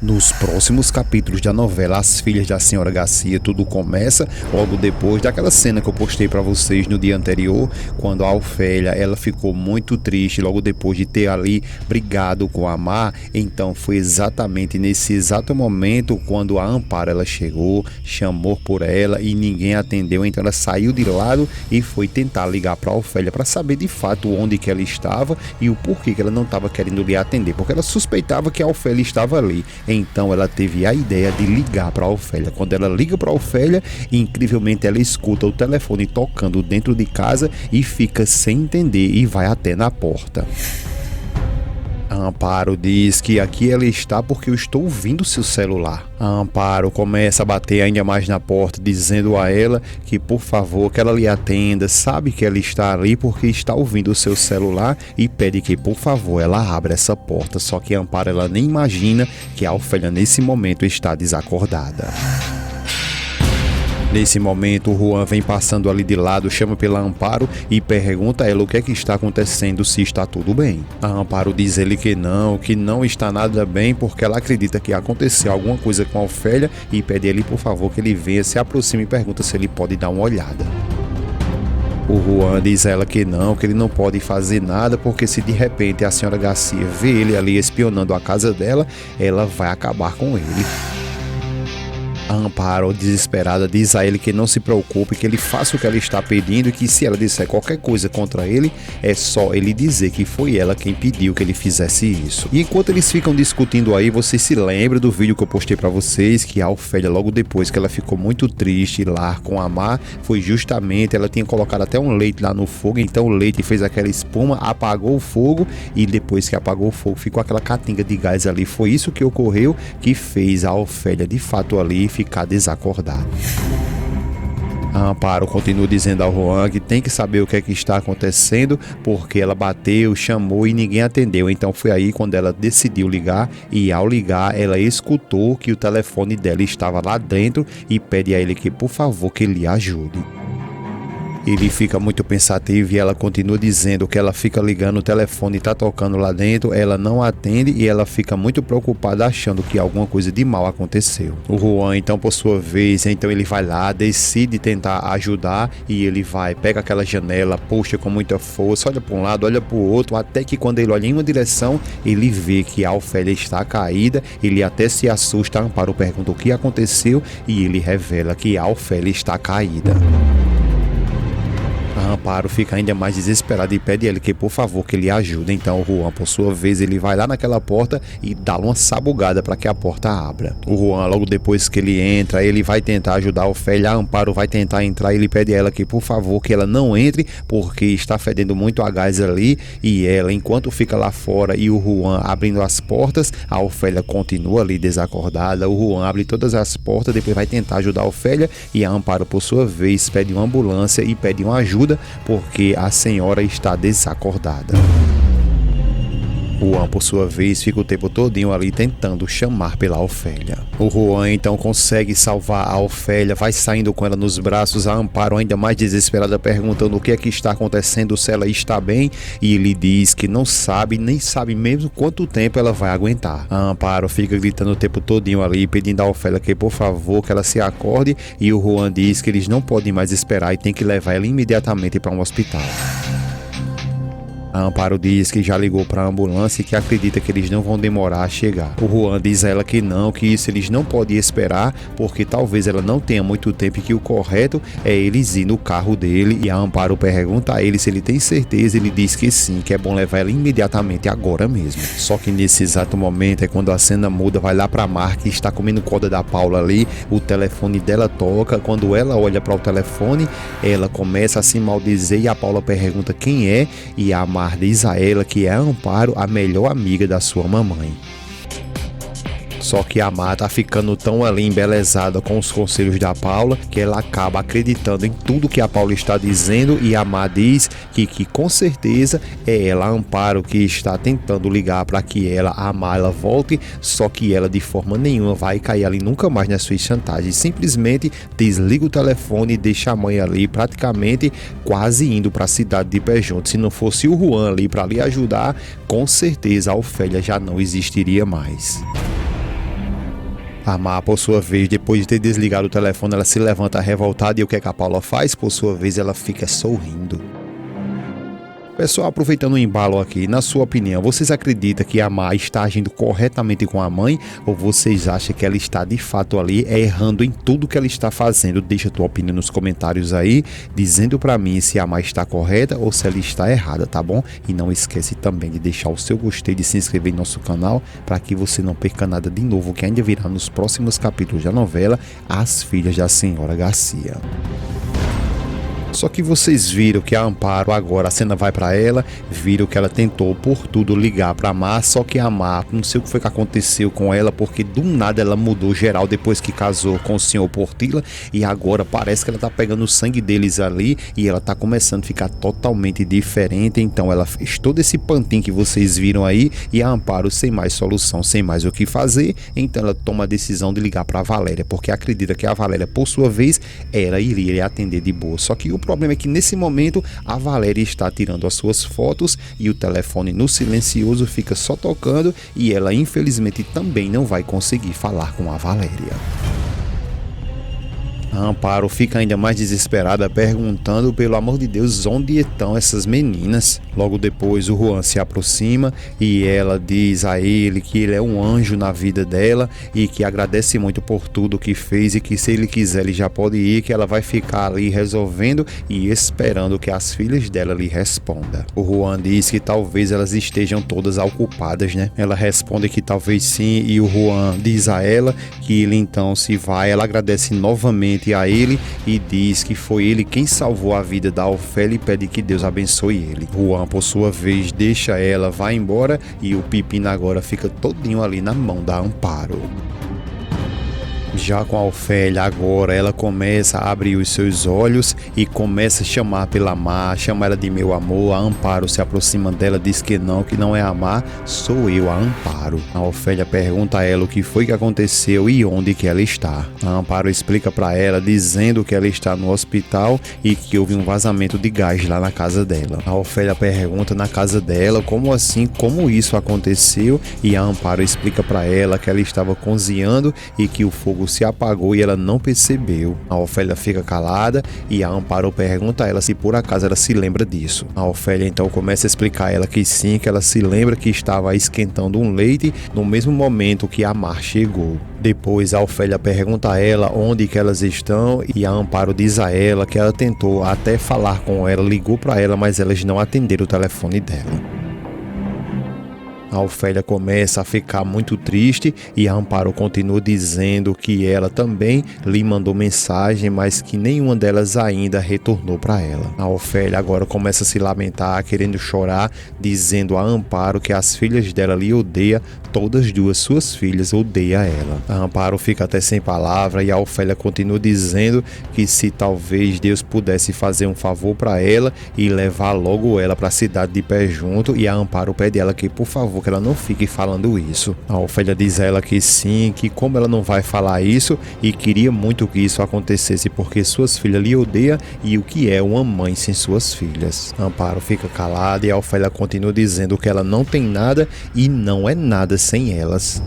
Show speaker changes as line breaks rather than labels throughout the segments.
Nos próximos capítulos da novela As Filhas da Senhora Garcia, tudo começa logo depois daquela cena que eu postei para vocês no dia anterior, quando a Ofélia ela ficou muito triste logo depois de ter ali brigado com a Mar. Então foi exatamente nesse exato momento quando a Amparo ela chegou, chamou por ela e ninguém atendeu. Então ela saiu de lado e foi tentar ligar para a Ofélia para saber de fato onde que ela estava e o porquê que ela não estava querendo lhe atender, porque ela suspeitava que a Ofélia estava ali. Então ela teve a ideia de ligar para a Ofélia. Quando ela liga para a Ofélia, incrivelmente ela escuta o telefone tocando dentro de casa e fica sem entender e vai até na porta. A Amparo diz que aqui ela está porque eu estou ouvindo seu celular. A Amparo começa a bater ainda mais na porta, dizendo a ela que por favor que ela lhe atenda, sabe que ela está ali porque está ouvindo o seu celular e pede que por favor ela abra essa porta. Só que a Amparo ela nem imagina que a Ofélia nesse momento está desacordada. Nesse momento, o Juan vem passando ali de lado, chama pela Amparo e pergunta a ela o que é que está acontecendo, se está tudo bem. A Amparo diz ele que não está nada bem, porque ela acredita que aconteceu alguma coisa com a Ofélia e pede a ele, por favor, que ele venha, se aproxime e pergunta se ele pode dar uma olhada. O Juan diz a ela que ele não pode fazer nada, porque se de repente a senhora Garcia vê ele ali espionando a casa dela, ela vai acabar com ele. A Amparo, desesperada, diz a ele que não se preocupe, que ele faça o que ela está pedindo e que se ela disser qualquer coisa contra ele, é só ele dizer que foi ela quem pediu que ele fizesse isso. E enquanto eles ficam discutindo aí, vocês se lembram do vídeo que eu postei pra vocês, que a Ofélia, logo depois que ela ficou muito triste lá com a Mar, foi justamente, ela tinha colocado até um leite lá no fogo, então o leite fez aquela espuma, apagou o fogo e depois que apagou o fogo ficou aquela catinga de gás ali. Foi isso que ocorreu, que fez a Ofélia de fato ali ficar desacordada. A Amparo continua dizendo ao Juan que tem que saber o que é que está acontecendo, porque ela bateu, chamou e ninguém atendeu. Então foi aí quando ela decidiu ligar e ao ligar ela escutou que o telefone dela estava lá dentro e pede a ele que por favor que ele ajude. Ele fica muito pensativo e ela continua dizendo que ela fica ligando, o telefone está tocando lá dentro, ela não atende e ela fica muito preocupada achando que alguma coisa de mal aconteceu. O Juan então por sua vez, então ele vai lá, decide tentar ajudar e ele vai, pega aquela janela, puxa com muita força, olha para um lado, olha para o outro, até que quando ele olha em uma direção, ele vê que a Ofélia está caída, ele até se assusta, a Amparo pergunta o que aconteceu e ele revela que a Ofélia está caída. A Amparo fica ainda mais desesperada e pede a ele que por favor que ele ajude. Então o Juan por sua vez ele vai lá naquela porta e dá uma sabugada para que a porta abra. O Juan logo depois que ele entra, ele vai tentar ajudar a Ofélia, a Amparo vai tentar entrar e ele pede a ela que por favor que ela não entre porque está fedendo muito a gás ali e ela enquanto fica lá fora e o Juan abrindo as portas, a Ofélia continua ali desacordada. O Juan abre todas as portas, depois vai tentar ajudar a Ofélia e a Amparo por sua vez pede uma ambulância e pede uma ajuda porque a senhora está desacordada. O Juan, por sua vez, fica o tempo todinho ali tentando chamar pela Ofélia. O Juan então consegue salvar a Ofélia, vai saindo com ela nos braços, a Amparo ainda mais desesperada perguntando o que é que está acontecendo, se ela está bem, e ele diz que não sabe, nem sabe mesmo quanto tempo ela vai aguentar. A Amparo fica gritando o tempo todinho ali, pedindo a Ofélia que por favor que ela se acorde, e o Juan diz que eles não podem mais esperar e tem que levar ela imediatamente para um hospital. A Amparo diz que já ligou para a ambulância e que acredita que eles não vão demorar a chegar. O Juan diz a ela que isso eles não podem esperar, porque talvez ela não tenha muito tempo e que o correto é eles ir no carro dele. E a Amparo pergunta a ele se ele tem certeza, ele diz que sim, que é bom levar ela imediatamente agora mesmo. Só que nesse exato momento é quando a cena muda, vai lá para Mar, que está comendo corda da Paula ali, o telefone dela toca, quando ela olha para o telefone, ela começa a se maldizer e a Paula pergunta quem é e a Mar diz a ela que é a Amparo, a melhor amiga da sua mamãe. Só que a Mar tá ficando tão ali embelezada com os conselhos da Paula que ela acaba acreditando em tudo que a Paula está dizendo e a Mar diz que com certeza é ela, a Amparo, que está tentando ligar para que a Mar ela volte, só que ela de forma nenhuma vai cair ali nunca mais nas suas chantagens, simplesmente desliga o telefone e deixa a mãe ali praticamente quase indo para a cidade de pé junto. Se não fosse o Juan ali para lhe ajudar, com certeza a Ofélia já não existiria mais. A Mar, por sua vez, depois de ter desligado o telefone, ela se levanta revoltada e o que é que a Paula faz? Por sua vez, ela fica sorrindo. Pessoal, aproveitando o embalo aqui, na sua opinião, vocês acreditam que a Mar está agindo corretamente com a mãe ou vocês acham que ela está de fato ali errando em tudo que ela está fazendo? Deixa a tua opinião nos comentários aí, dizendo pra mim se a Mar está correta ou se ela está errada, tá bom? E não esquece também de deixar o seu gostei, de se inscrever em nosso canal para que você não perca nada de novo que ainda virá nos próximos capítulos da novela As Filhas da Senhora Garcia. Só que vocês viram que a Amparo, agora a cena vai pra ela, viram que ela tentou por tudo ligar pra Mar, só que a Mar, não sei o que foi que aconteceu com ela, porque do nada ela mudou geral depois que casou com o senhor Portilla, e agora parece que ela tá pegando o sangue deles ali, e ela tá começando a ficar totalmente diferente. Então ela fez todo esse pantinho que vocês viram aí, e a Amparo, sem mais solução, sem mais o que fazer, então ela toma a decisão de ligar pra Valéria, porque acredita que a Valéria, por sua vez, ela iria atender de boa. Só que o problema é que nesse momento a Valéria está tirando as suas fotos e o telefone no silencioso fica só tocando e ela infelizmente também não vai conseguir falar com a Valéria. A Amparo fica ainda mais desesperada, perguntando, pelo amor de Deus, onde estão essas meninas? Logo depois o Juan se aproxima e ela diz a ele que ele é um anjo na vida dela e que agradece muito por tudo que fez e que se ele quiser ele já pode ir, que ela vai ficar ali resolvendo e esperando que as filhas dela lhe respondam. O Juan diz que talvez elas estejam todas ocupadas, né? Ela responde que talvez sim e o Juan diz a ela que ele então se vai. Ela agradece novamente a ele e diz que foi ele quem salvou a vida da Ofélia e pede que Deus abençoe ele. Juan, por sua vez, deixa ela, vai embora e o Pepino agora fica todinho ali na mão da Amparo. Já com a Ofélia, agora ela começa a abrir os seus olhos e começa a chamar pela Mar, chama ela de meu amor. A Amparo se aproxima dela, diz que não é a Mar, sou eu, a Amparo. A Ofélia pergunta a ela o que foi que aconteceu e onde que ela está. A Amparo explica para ela, dizendo que ela está no hospital e que houve um vazamento de gás lá na casa dela. A Ofélia pergunta na casa dela como assim, como isso aconteceu, e a Amparo explica para ela que ela estava cozinhando e que o fogo se apagou e ela não percebeu. A Ofélia fica calada e a Amparo pergunta a ela se por acaso ela se lembra disso. A Ofélia então começa a explicar a ela que sim, que ela se lembra que estava esquentando um leite no mesmo momento que a Mar chegou. Depois a Ofélia pergunta a ela onde que elas estão e a Amparo diz a ela que ela tentou até falar com ela, ligou para ela, mas elas não atenderam o telefone dela. A Ofélia começa a ficar muito triste e a Amparo continua dizendo que ela também lhe mandou mensagem, mas que nenhuma delas ainda retornou para ela. A Ofélia agora começa a se lamentar, querendo chorar, dizendo a Amparo que as filhas dela lhe odeiam, todas duas suas filhas odeiam ela. A Amparo fica até sem palavra e a Ofélia continua dizendo que se talvez Deus pudesse fazer um favor para ela e levar logo ela para a cidade de Pé Junto, e a Amparo pede ela que por favor que ela não fique falando isso. A Ofélia diz a ela que sim, que como ela não vai falar isso e queria muito que isso acontecesse porque suas filhas lhe odeiam e o que é uma mãe sem suas filhas. A Amparo fica calada e a Ofélia continua dizendo que ela não tem nada e não é nada sem elas.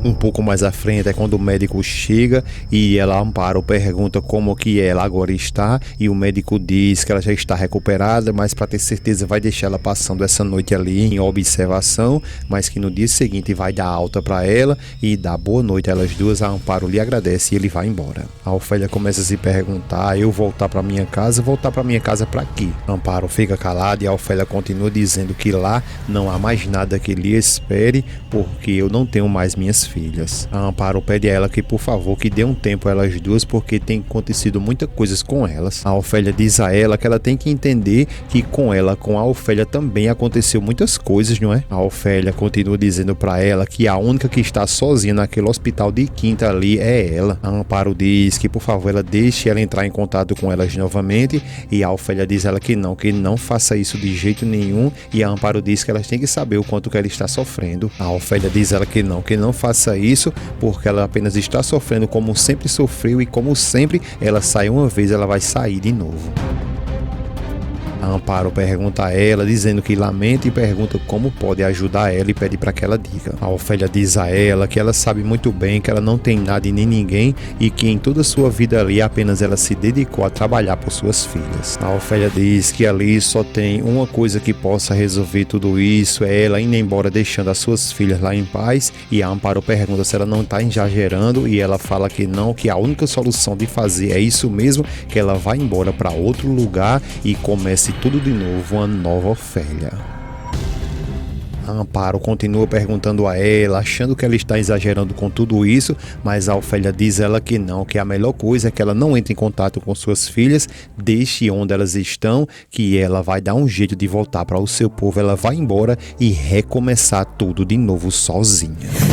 Um pouco mais à frente é quando o médico chega e ela, Amparo, pergunta como que ela agora está e o médico diz que ela já está recuperada, mas para ter certeza vai deixar ela passando essa noite ali em observação, mas que no dia seguinte vai dar alta para ela e dá boa noite a elas duas. A Amparo lhe agradece e ele vai embora. A Ofélia começa a se perguntar, eu voltar para minha casa para quê? A Amparo fica calada e a Ofélia continua dizendo que lá não há mais nada que lhe espere porque eu não tenho mais minhas filhas. A Amparo pede a ela que por favor que dê um tempo a elas duas porque tem acontecido muitas coisas com elas. A Ofélia diz a ela que ela tem que entender que com ela, com a Ofélia também aconteceu muitas coisas, não é? A Ofélia continua dizendo para ela que a única que está sozinha naquele hospital de Quinta ali é ela. A Amparo diz que por favor ela deixe ela entrar em contato com elas novamente e a Ofélia diz a ela que não faça isso de jeito nenhum e a Amparo diz que elas têm que saber o quanto que ela está sofrendo. A Ofélia diz a ela que não faça isso porque ela apenas está sofrendo como sempre sofreu e como sempre ela sai uma vez, ela vai sair de novo. A A Amparo pergunta a ela, dizendo que lamenta e pergunta como pode ajudar ela e pede para que ela diga. A Ofélia diz a ela que ela sabe muito bem que ela não tem nada e nem ninguém e que em toda a sua vida ali apenas ela se dedicou a trabalhar por suas filhas. A Ofélia diz que ali só tem uma coisa que possa resolver tudo isso, é ela indo embora deixando as suas filhas lá em paz, e a Amparo pergunta se ela não está exagerando e ela fala que não, que a única solução de fazer é isso mesmo, que ela vai embora para outro lugar e comece tudo de novo, uma nova Ofélia. A Amparo continua perguntando a ela, achando que ela está exagerando com tudo isso, mas a Ofélia diz ela que não, que a melhor coisa é que ela não entre em contato com suas filhas, deixe onde elas estão, que ela vai dar um jeito de voltar para o seu povo, ela vai embora e recomeçar tudo de novo sozinha.